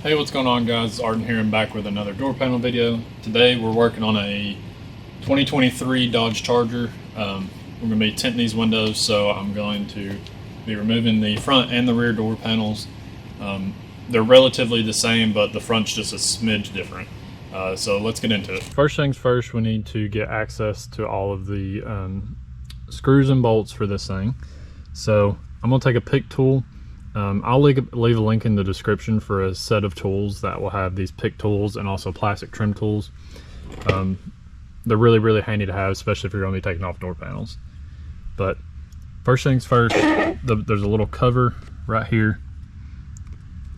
Hey, what's going on, guys? Arden here and back with another door panel video. Today we're working on a 2023 Dodge Charger. We're going to be tinting these windows, so I'm going to be removing the front and the rear door panels. They're relatively the same, but the front's just a smidge different. So let's get into it. First things first, we need to get access to all of the screws and bolts for this thing. So I'm going to take a pick tool. I'll leave a link in the description for a set of tools that will have these pick tools and also plastic trim tools. They're really handy to have, especially if you're going to be taking off door panels. But first things first, there's a little cover right here,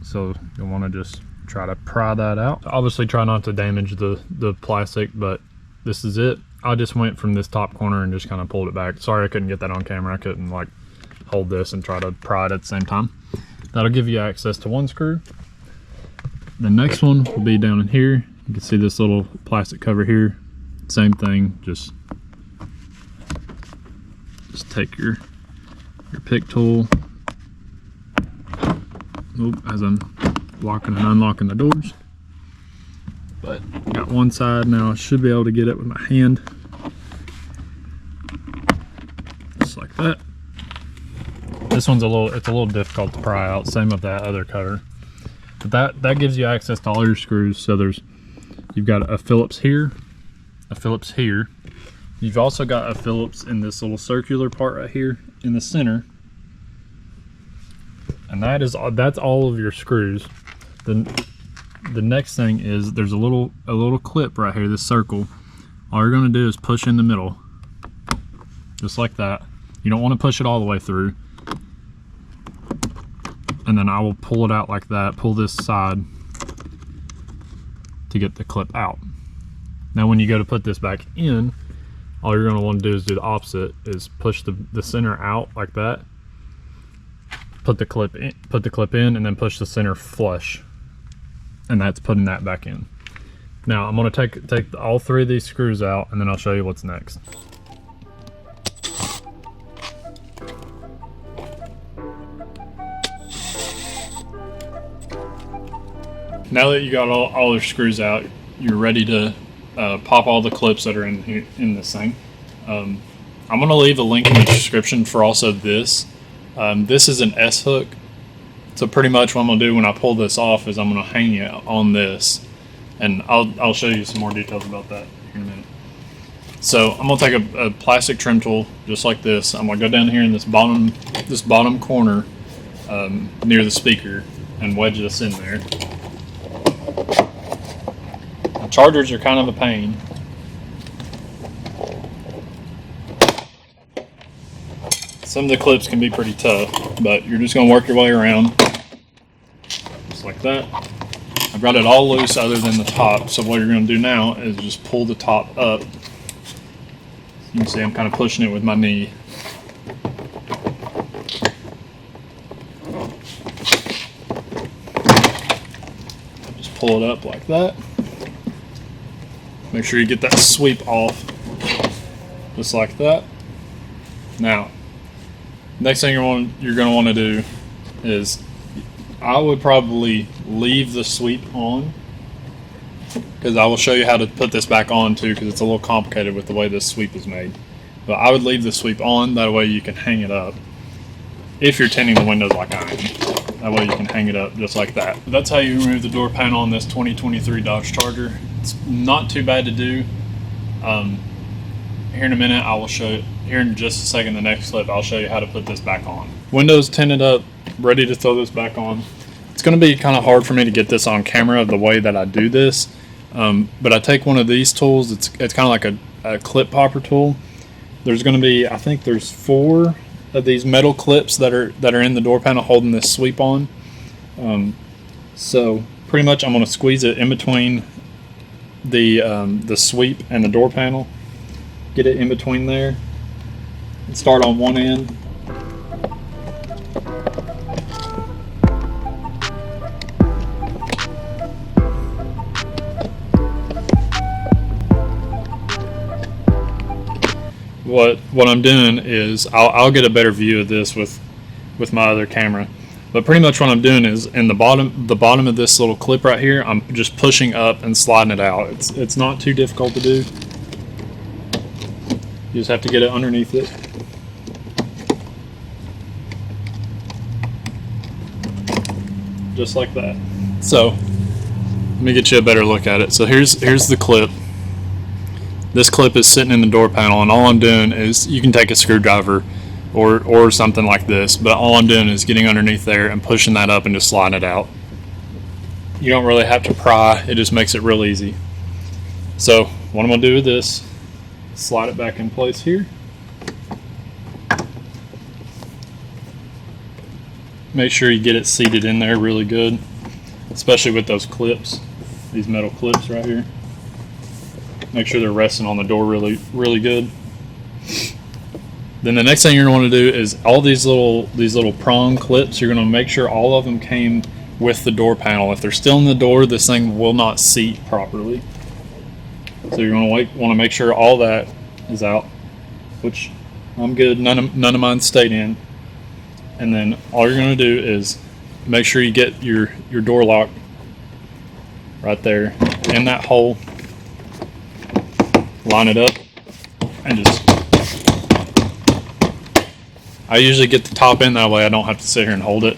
so you'll want to just try to pry that out. Obviously try not to damage the plastic, but this is it. I just went from this top corner and just kind of pulled it back. Sorry I couldn't get that on camera. I couldn't like hold this and try to pry it at the same time. That'll give you access to one screw. The next one will be down in here. You can see this little plastic cover here. Same thing, just take your pick tool. As I'm locking and unlocking the doors. But got one side now. I should be able to get it with my hand. Just like that. This one's a little difficult to pry out, same with that other cover. But that gives you access to all your screws. So you've got a Phillips here, a Phillips here. You've also got a Phillips in this little circular part right here in the center. And that's all of your screws. The next thing is there's a little clip right here, this circle. All you're gonna do is push in the middle, just like that. You don't want to push it all the way through. And then I will pull it out like that, pull this side to get the clip out. Now when you go to put this back in, all you're going to want to do is do the opposite, is push the center out like that, put the clip in, and then push the center flush, and that's putting that back in. Now I'm going to take all three of these screws out, and then I'll show you what's next. Now that you got all your screws out, you're ready to pop all the clips that are in this thing. I'm going to leave a link in the description for also this. This is an S-hook. So pretty much what I'm going to do when I pull this off is I'm going to hang it on this. And I'll show you some more details about that here in a minute. So I'm going to take a plastic trim tool just like this. I'm going to go down here in this bottom corner near the speaker and wedge this in there. Chargers are kind of a pain. Some of the clips can be pretty tough, but you're just going to work your way around just like that. I've got it all loose other than the top, so what you're going to do now is just pull the top up. You can see I'm kind of pushing it with my knee. Just pull it up like that. Make sure you get that sweep off, just like that. Now, next thing you're going to want to do is, I would probably leave the sweep on, because I will show you how to put this back on too, because it's a little complicated with the way this sweep is made. But I would leave the sweep on, that way you can hang it up, if you're tinting the windows like I am. That way you can hang it up just like that. That's how you remove the door panel on this 2023 Dodge Charger. It's not too bad to do. Here in a minute, I will show you, here in just a second, the next clip, I'll show you how to put this back on. Windows tinted up, ready to throw this back on. It's going to be kind of hard for me to get this on camera the way that I do this. But I take one of these tools, it's kind of like a clip popper tool. There's going to be, I think there's 4 of these metal clips that are in the door panel holding this sweep on. So pretty much I'm going to squeeze it in between the sweep and the door panel, get it in between there, and start on one end. What I'm doing is I'll get a better view of this with my other camera. But pretty much what I'm doing is in the bottom of this little clip right here, I'm just pushing up and sliding it out. It's not too difficult to do. You just have to get it underneath it. Just like that. So let me get you a better look at it. So here's the clip. This clip is sitting in the door panel, and all I'm doing is, you can take a screwdriver or something like this, but all I'm doing is getting underneath there and pushing that up and just sliding it out. You don't really have to pry, it just makes it real easy. So what I'm going to do with this, slide it back in place here. Make sure you get it seated in there really good, especially with those clips, these metal clips right here. Make sure they're resting on the door really good. Then the next thing you're going to want to do is all these little prong clips, you're going to make sure all of them came with the door panel. If they're still in the door, this thing will not seat properly. So you're going to want to make sure all that is out, which I'm good. None of mine stayed in. And then all you're going to do is make sure you get your door lock right there in that hole. Line it up and just, I usually get the top in, that way I don't have to sit here and hold it.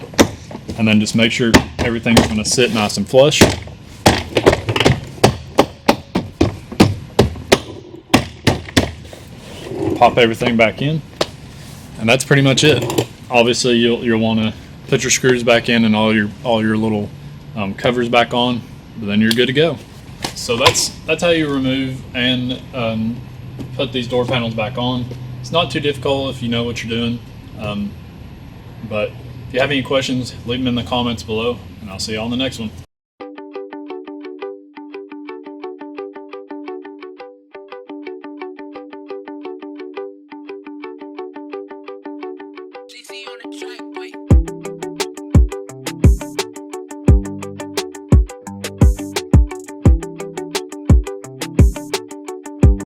And then just make sure everything's going to sit nice and flush. Pop everything back in, and that's pretty much it. Obviously you'll want to put your screws back in and all your little covers back on, but then you're good to go. So that's how you remove and put these door panels back on. It's not too difficult if you know what you're doing. But if you have any questions, leave them in the comments below, and I'll see you on the next one. GC on the track.